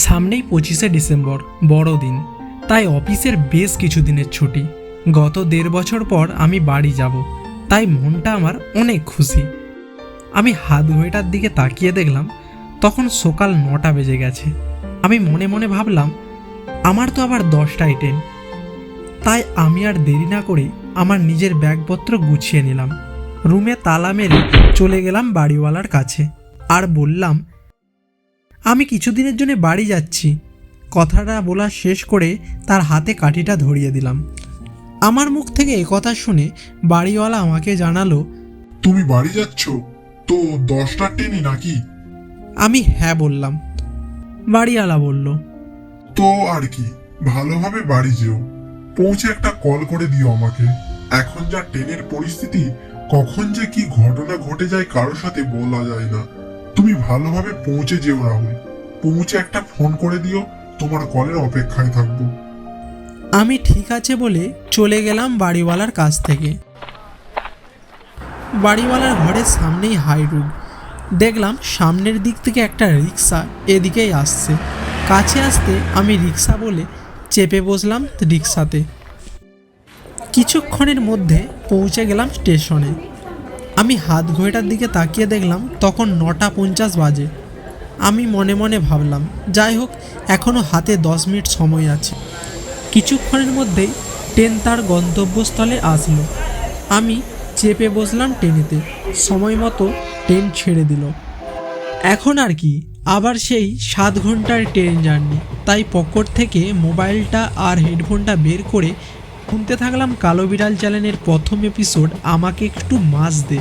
সামনেই 25শে ডিসেম্বর বড়দিন, তাই অফিসের বেশ কিছু দিনের ছুটি। গত 1.5 বছর পর আমি বাড়ি যাব, তাই মনটা আমার অনেক খুশি। আমি হাত ঘড়িটার দিকে তাকিয়ে দেখলাম তখন সকাল 9টা বেজে গেছে। আমি মনে মনে ভাবলাম আমার তো আবার 10টায় ট্রেন। তাই আমি আর দেরি না করে আমার নিজের ব্যাগপত্র গুছিয়ে নিলাম, রুমে তালা মেরে চলে গেলাম বাড়িওয়ালার কাছে আর বললাম আমি কিছুদিনের জন্য বাড়ি যাচ্ছি। কথাটা বলা শেষ করে তার হাতে কাঠিটা ধরিয়ে দিলাম। আমার মুখ থেকে একথা শুনে বাড়িওয়ালা আমাকে জানালো, তুমি বাড়ি যাচ্ছ? তো 10টার ট্রেনই নাকি? আমি হ্যাঁ বললাম। বাড়িওয়ালা বলল, তো আর কি, ভালোভাবে বাড়ি যেও। পৌঁছে একটা কল করে দিও আমাকে। এখন যা ট্রেনের পরিস্থিতি, কখন যে কি ঘটনা ঘটে যায় কারোর সাথে বলা যায় না। তুমি ভালোভাবে পৌঁছে যেও রাহুল। পৌঁছে একটা ফোন করে দিও, তোমার কলের অপেক্ষায় থাকবো। আমি ঠিক আছে বলে চলে গেলাম বাড়িওয়ালার কাছ থেকে। বাড়িওয়ালার ঘরের সামনেই হাই রোড। দেখলাম সামনের দিক থেকে একটা রিক্সা এদিকেই আসছে। কাছে আসতে আমি রিক্সা বলে চেপে বসলাম রিক্সাতে। কিছুক্ষণের মধ্যে পৌঁছে গেলাম স্টেশনে। আমি হাত ঘড়িটার দিকে তাকিয়ে দেখলাম তখন 9:50 বাজে। আমি মনে মনে ভাবলাম যাই হোক, এখনও হাতে 10 মিনিট সময় আছে। কিছুক্ষণের মধ্যেই ট্রেন তার গন্তব্যস্থলে আসলো। আমি চেপে বসলাম ট্রেনেতে। সময় মতো ট্রেন ছেড়ে দিল। এখন আর কি, আবার সেই 7 ঘন্টার ট্রেন জার্নি। তাই পকেট থেকে মোবাইলটা আর হেডফোনটা বের করে শুনতে থাকলাম কালো বিড়াল চ্যানেলের প্রথম এপিসোড আমাকে একটু মাছ দে।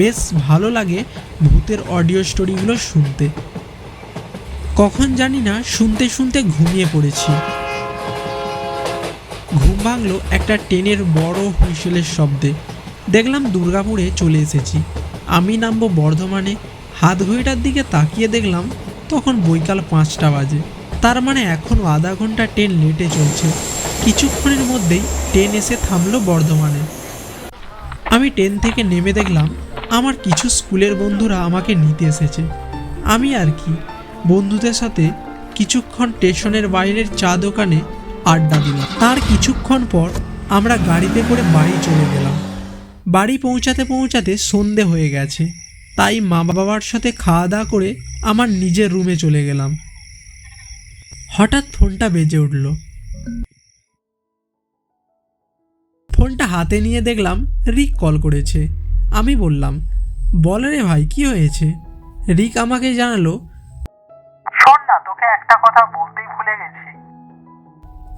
বেশ ভালো লাগে ভূতের অডিও স্টোরিগুলো শুনতে। কখন জানি না শুনতে শুনতে ঘুমিয়ে পড়েছি। ঘুম ভাঙলো একটা ট্রেনের বড় হুইসেলের শব্দে। দেখলাম দুর্গাপুরে চলে এসেছি। আমি নামবো বর্ধমানে। হাত ঘড়িটার দিকে তাকিয়ে দেখলাম তখন বৈকাল 5টা বাজে। তার মানে এখনও আধা ঘন্টা ট্রেন লেটে চলছে। কিছুক্ষণের মধ্যেই ট্রেন এসে থামলো বর্ধমানে। আমি ট্রেন থেকে নেমে দেখলাম আমার কিছু স্কুলের বন্ধুরা আমাকে নিতে এসেছে। আমি আর কি বন্ধুদের সাথে কিছুক্ষণ স্টেশনের বাইরের চা দোকানে আড্ডা দিলাম। তার কিছুক্ষণ পর আমরা গাড়িতে করে বাড়ি চলে গেলাম। বাড়ি পৌঁছাতে পৌঁছাতে সন্ধে হয়ে গেছে। তাই মা বাবার সাথে খাওয়া দাওয়া করে আমার নিজের রুমে চলে গেলাম। হঠাৎ ফোনটা বেজে উঠল। ফোনটা হাতে নিয়ে দেখলাম রিক কল করেছে। আমি বললাম, বল রে ভাই, কি হয়েছে? রিক আমাকে জানালো, শোন না, তোকে একটা কথা বলতেই ভুলে গেছি।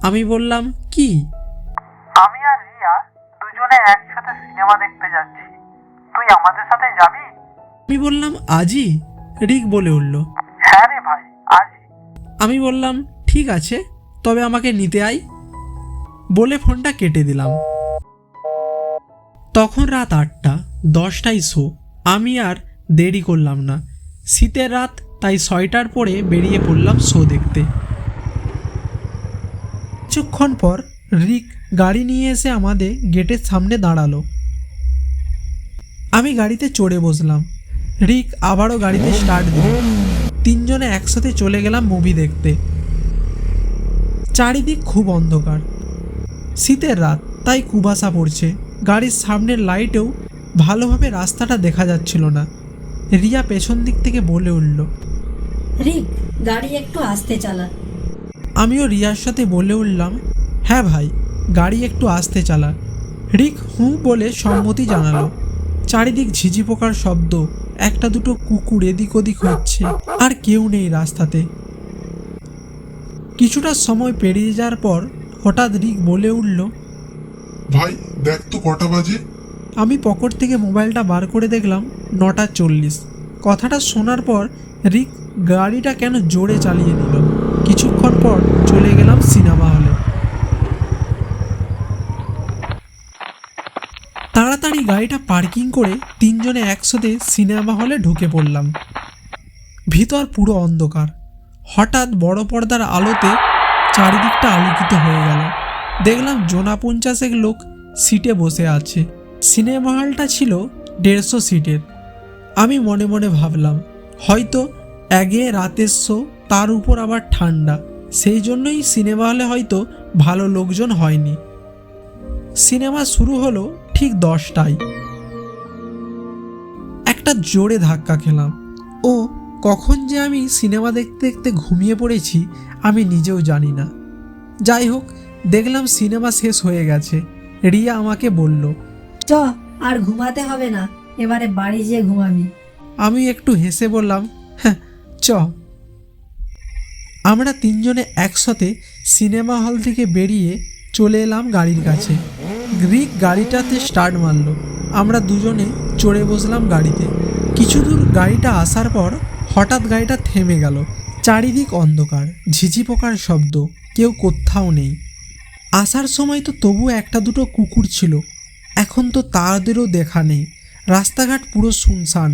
আমি বললাম, কি? আমি আর রিয়া দুজনে একসাথে সিনেমা দেখতে যাচ্ছি, তুই আমাদের সাথে যাবি? আমি বললাম, আজই? রিক বলে উঠল, হ্যাঁ রে ভাই, আজই। আমি বললাম, ঠিক আছে, তবে আমাকে নিতে আয়। বলে ফোনটা কেটে দিলাম। তখন রাত 8টা, 10টায় শো। আমি আর দেরি করলাম না। শীতের রাত, তাই সোয়েটার পরে বেরিয়ে পড়লাম শো দেখতে। কিছুক্ষণ পর রিক গাড়ি নিয়ে এসে আমাদের গেটের সামনে দাঁড়ালো। আমি গাড়িতে চড়ে বসলাম। রিক আবারও গাড়িতে স্টার্ট দিল। তিনজনে একসাথে চলে গেলাম মুভি দেখতে। চারিদিক খুব অন্ধকার। শীতের রাত, তাই কুয়াশা পড়ছে। গাড়ির সামনের লাইটেও ভালোভাবে রাস্তাটা দেখা যাচ্ছিল না। রিয়া পেছন দিক থেকে বলে উঠল, রিক, গাড়ি একটু আস্তে চালা। আমিও রিয়ার সাথে বলে উঠলাম, হ্যাঁ ভাই, গাড়ি একটু আস্তে চালা। রিক হুঁ বলে সম্মতি জানালো। চারিদিক ঝিঝি পোকার শব্দ, একটা দুটো কুকুর এদিক ওদিক হচ্ছে, আর কেউ নেই রাস্তাতে। কিছুটা সময় পেরিয়ে যাওয়ার পর হঠাৎ রিক বলে উঠল, ভাই দেখ তো কটা বাজে। আমি পকেট থেকে মোবাইলটা বার করে দেখলাম 9:40। কথাটা শোনার পর রিক গাড়িটা কেন জোরে চালিয়ে নিল। কিছুক্ষণ পর চলে গেলাম সিনেমা হলে। তাড়াতাড়ি গাড়িটা পার্কিং করে তিনজনে একসাথে সিনেমা হলে ঢুকে পড়লাম। ভিতর পুরো অন্ধকার। হঠাৎ বড় পর্দার আলোতে চারিদিকটা আলোকিত হয়ে গেল। দেখলাম 50 লোক সিটে বসে আছে। সিনেমা হলটা ছিল 150 সিটের। আমি মনে মনে ভাবলাম, হয়তো আগে রাতের শো তার উপর আবার ঠান্ডা, সেই জন্যই সিনেমা হলে হয়তো ভালো লোকজন হয়নি। সিনেমা শুরু হলো ঠিক 10টায়। একটা জোরে ধাক্কা খেলাম। ও কখন যে আমি সিনেমা দেখতে দেখতে ঘুমিয়ে পড়েছি আমি নিজেও জানি না। যাই হোক, দেখলাম সিনেমা শেষ হয়ে গেছে। রিয়া আমাকে বলল, চ, আর ঘুমাতে হবে না, এবারে বাড়ি যেয়ে ঘুমাবি। আমি একটু হেসে বললাম, হ্যাঁ চ। আমরা তিনজনে একসাথে সিনেমা হল থেকে বেরিয়ে চলে এলাম গাড়ির কাছে। রিক গাড়িটাতে স্টার্ট মারল। আমরা দুজনে চড়ে বসলাম গাড়িতে। কিছু দূর গাড়িটা আসার পর হঠাৎ গাড়িটা থেমে গেল। চারিদিক অন্ধকার, ঝিঝি পোকার শব্দ, কেউ কোথাও নেই। আসার সময় তো তবু একটা দুটো কুকুর ছিল, এখন তো তাদেরও দেখা নেই। রাস্তাঘাট পুরো শুনশান।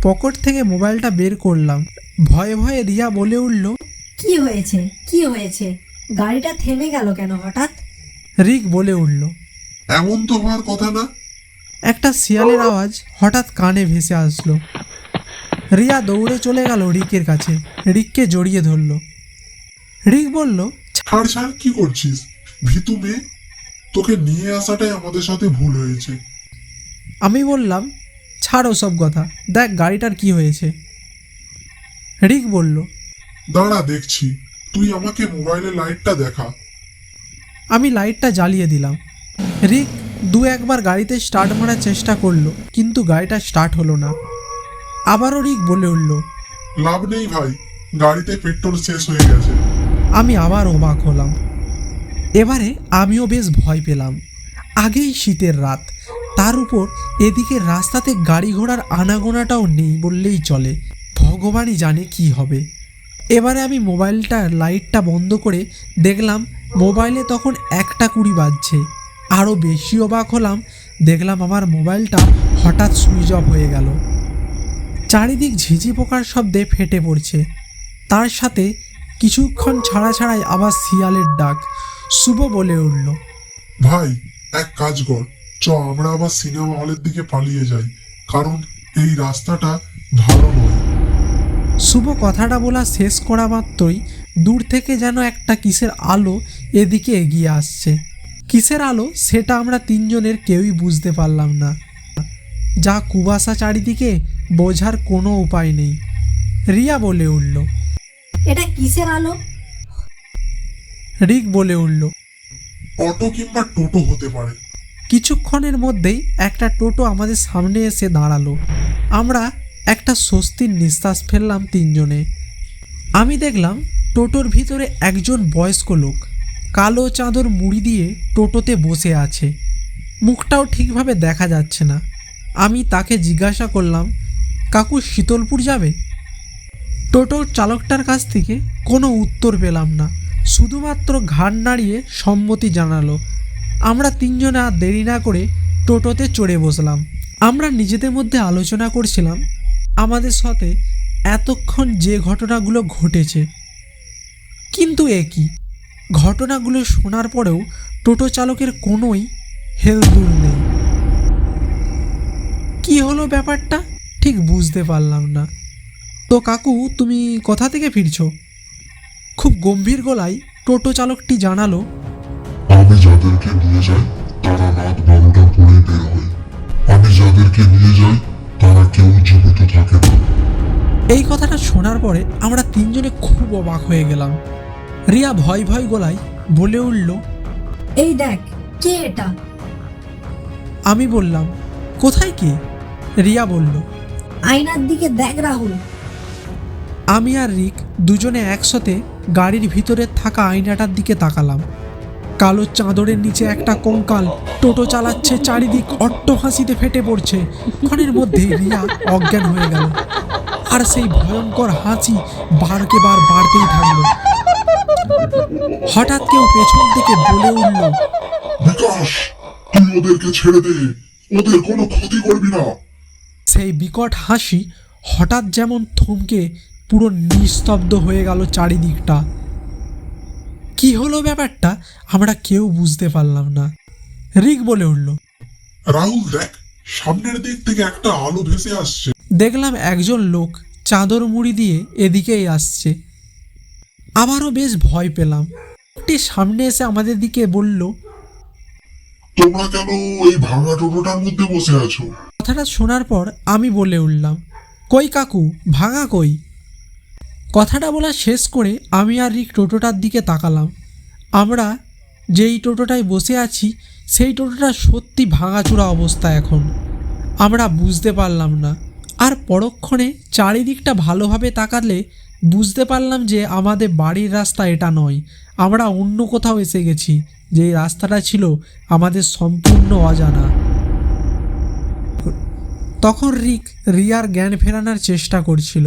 পকেট থেকে মোবাইলটা বের করলাম। ভয়ে ভয়ে রিয়া বলে উঠল, কি হয়েছে, কি হয়েছে? গাড়িটা থেমে গেল কেন হঠাৎ? রিক বলে উঠল, এমন তো হওয়ার কথা না। একটা শিয়ালের আওয়াজ হঠাৎ কানে ভেসে আসলো। রিয়া দৌড়ে চলে গেল রিকের কাছে, রিককে জড়িয়ে ধরল। রিক বলল, ছাড় ছাড়, কি করছিস ভীতু মেয়ে? তোকে নিয়ে আসাটাই আমাদের সাথে ভুল হয়েছে। আমি বললাম, ছাড়ো সব কথা, দেখ গাড়িটার কি হয়েছে। রিক বলল, দাঁড়া দেখছি, তুই আমাকে মোবাইলের লাইটটা দেখা। আমি লাইটটা জ্বালিয়ে দিলাম। রিক দু একবার গাড়িতে স্টার্ট মারার চেষ্টা করলো, কিন্তু গাড়িটা স্টার্ট হলো না। আবারও রিক বলে উঠল, লাভ নেই ভাই, গাড়িতে পেট্রোল শেষ হয়ে গেছে। আমি আবার অবাক হলাম। এবারে আমিও বেশ ভয় পেলাম। আগেই শীতের রাত, তার উপর এদিকে রাস্তাতে গাড়ি ঘোড়ার আনাগোনাটাও নেই বললেই চলে। ভগবানই জানে কি হবে। এবারে আমি মোবাইলটার লাইটটা বন্ধ করে দেখলাম মোবাইলে তখন 1:20 বাজছে। আরও বেশি অবাক হলাম, দেখলাম আমার মোবাইলটা হঠাৎ সুইচ অফ হয়ে গেল। চারিদিক ঝিঝি পোকার শব্দে ফেটে পড়ছে। তার সাথে কিছুক্ষণ ছাড়া ছাড়াই আবার শিয়ালের ডাক। শুভ বলে উঠল, ভাই এক কাজ কর, চ আমরা আবার সিনেমা হলের দিকে পালিয়ে যাই, কারণ এই রাস্তাটা ভালো নয়। শুভ কথাটা বলা শেষ করা মাত্রই দূর থেকে যেন একটা কিসের আলো এদিকে এগিয়ে আসছে। কিসের আলো সেটা আমরা তিনজনের কেউই বুঝতে পারলাম না। যা কুয়াশা চারিদিকে, বোঝার কোনো উপায় নেই। রিয়া বলে উঠল, এটা কিসের আলো? রিক বলে উঠল, অটো কিংবা টোটো হতে পারে। কিছুক্ষণের মধ্যেই একটা টোটো আমাদের সামনে এসে দাঁড়ালো। আমরা একটা স্বস্তির নিঃশ্বাস ফেললাম তিনজনে। আমি দেখলাম টোটোর ভিতরে একজন বয়স্ক লোক কালো চাদর মুড়ি দিয়ে টোটোতে বসে আছে। মুখটাও ঠিকভাবে দেখা যাচ্ছে না। আমি তাকে জিজ্ঞাসা করলাম, কাকু শীতলপুর যাবে? টোটোর চালকটার কাছ থেকে কোনো উত্তর পেলাম না, শুধুমাত্র ঘাড় নাড়িয়ে সম্মতি জানালো। আমরা তিনজনে আর দেরি না করে টোটোতে চড়ে বসলাম। আমরা নিজেদের মধ্যে আলোচনা করছিলাম আমাদের সাথে এতক্ষণ যে ঘটনাগুলো ঘটেছে, কিন্তু একই ঘটনাগুলো শোনার পরেও টোটো চালকের কোনোই হেলদুল নেই। কি হলো ব্যাপারটা ঠিক বুঝতে পারলাম না। তো কাকু, তুমি কোথা থেকে ফিরছো? খুব গম্ভীর গলায় টোটো চালকটি জানালো, আমি যাদেরকে নিয়ে যাই তারা রাত 12টা পরে বের হয়। আমি যাদেরকে নিয়ে যাই তারা কেউ জীবিত থাকে না। এই কথাটা শোনার পরে আমরা তিনজনে খুব অবাক হয়ে গেলাম। রিয়া ভয় ভয় গলায় বলে উঠল, এই দেখ, কে এটা? আমি বললাম, কোথায় কে? রিয়া বলল, আয়নার দিকে দেখ রাহুল। আমি আর রিক দুজনে একসাথে গাড়ির ভিতরে থাকা আয়নাটার দিকে তাকালাম। কালো চাদরের নিচে একটা কঙ্কাল টোটো চালাচ্ছে, চারিদিক অট্টহাসিতে ফেটে পড়ছে। ক্ষণের মধ্যে রিয়া অজ্ঞান হয়ে গেল, আর সেই ভয়ঙ্কর হাসি বারকে বার বাড়তেই থাকলো। হঠাৎ কেউ পেছন থেকে বলে উঠল, বিকাশ, তুই ওদেরকে ছেড়ে দে, ওদের কোনো ক্ষতি করবি না। সেই বিকট হাসি হঠাৎ যেমন থমকে পুরো নিস্তব্ধ হয়ে গেল চারিদিকটা। কি হলো ব্যাপারটা আমরা কেউ বুঝতে পারলাম না। রিক বলে উঠল, রাহুল দেখ, সামনের দিক থেকে একটা আলো ভেসে আসছে। দেখলাম একজন লোক চাদর মুড়ি দিয়ে এদিকেই আসছে। আবারও বেশ ভয় পেলাম। একটি সামনে এসে আমাদের দিকে বলল, তোমরা কেন এই ভাঙা টোটোটার মধ্যে বসে আছো? কথাটা শোনার পর আমি বলে উঠলাম, কই কাকু, ভাঙা কই? কথাটা বলা শেষ করে আমি আর রিক টোটোটার দিকে তাকালাম। আমরা যেই টোটোটায় বসে আছি সেই টোটোটা সত্যি ভাঙাচোরা অবস্থা এখন। আমরা বুঝতে পারলাম না। আর পরক্ষণে চারিদিকটা ভালোভাবে তাকালে বুঝতে পারলাম যে আমাদের বাড়ির রাস্তা এটা নয়, আমরা অন্য কোথাও এসে গেছি। যে রাস্তাটা ছিল আমাদের সম্পূর্ণ অজানা। তখন রিয়ার জ্ঞান ফেরানোর চেষ্টা করছিল।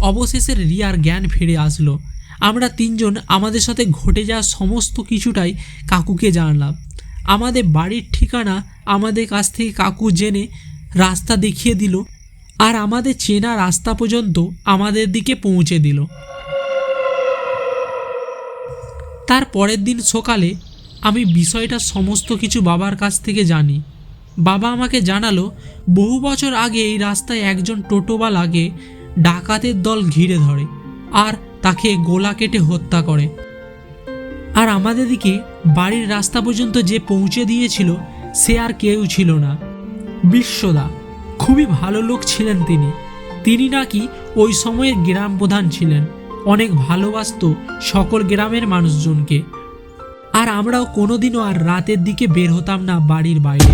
অবশেষে রিয়ার জ্ঞান ফিরে আসলো। আমরা তিনজন আমাদের সাথে ঘটে যাওয়া সমস্ত কিছুটাই কাকুকে জানালাম। আমাদের বাড়ির ঠিকানা আমাদের কাছ থেকে কাকু জেনে রাস্তা দেখিয়ে দিল, আর আমাদের চেনা রাস্তা পর্যন্ত আমাদের দিকে পৌঁছে দিল। তার পরের দিন সকালে আমি বিষয়টা সমস্ত কিছু বাবার কাছ থেকে জানি। বাবা আমাকে জানালো, বহু বছর আগে এই রাস্তায় একজন টোটোওয়ালাকে ডাকাতের দল ঘিরে ধরে আর তাকে গোলা কেটে হত্যা করে। আর আমাদের দিকে বাড়ির রাস্তা পর্যন্ত যে পৌঁছে দিয়েছিল সে আর কেউ ছিল না, বিশ্বদা। খুবই ভালো লোক ছিলেন তিনি নাকি ওই সময়ের গ্রাম প্রধান ছিলেন, অনেক ভালোবাসতো সকল গ্রামের মানুষজনকে। আর আমরাও কোনোদিনও আর রাতের দিকে বের হতাম না বাড়ির বাইরে।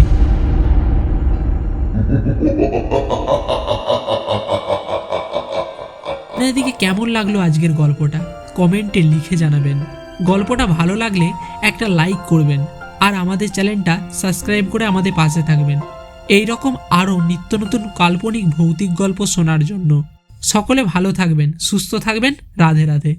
আপনাদেরকে কেমন লাগলো আজকের গল্পটা কমেন্টে লিখে জানাবেন। গল্পটা ভালো লাগলে একটা লাইক করবেন আর আমাদের চ্যানেলটা সাবস্ক্রাইব করে আমাদের পাশে থাকবেন এই রকম আরও নিত্য নতুন কাল্পনিক ভৌতিক গল্প শোনার জন্য। সকলে ভালো থাকবেন, সুস্থ থাকবেন। রাধে রাধে।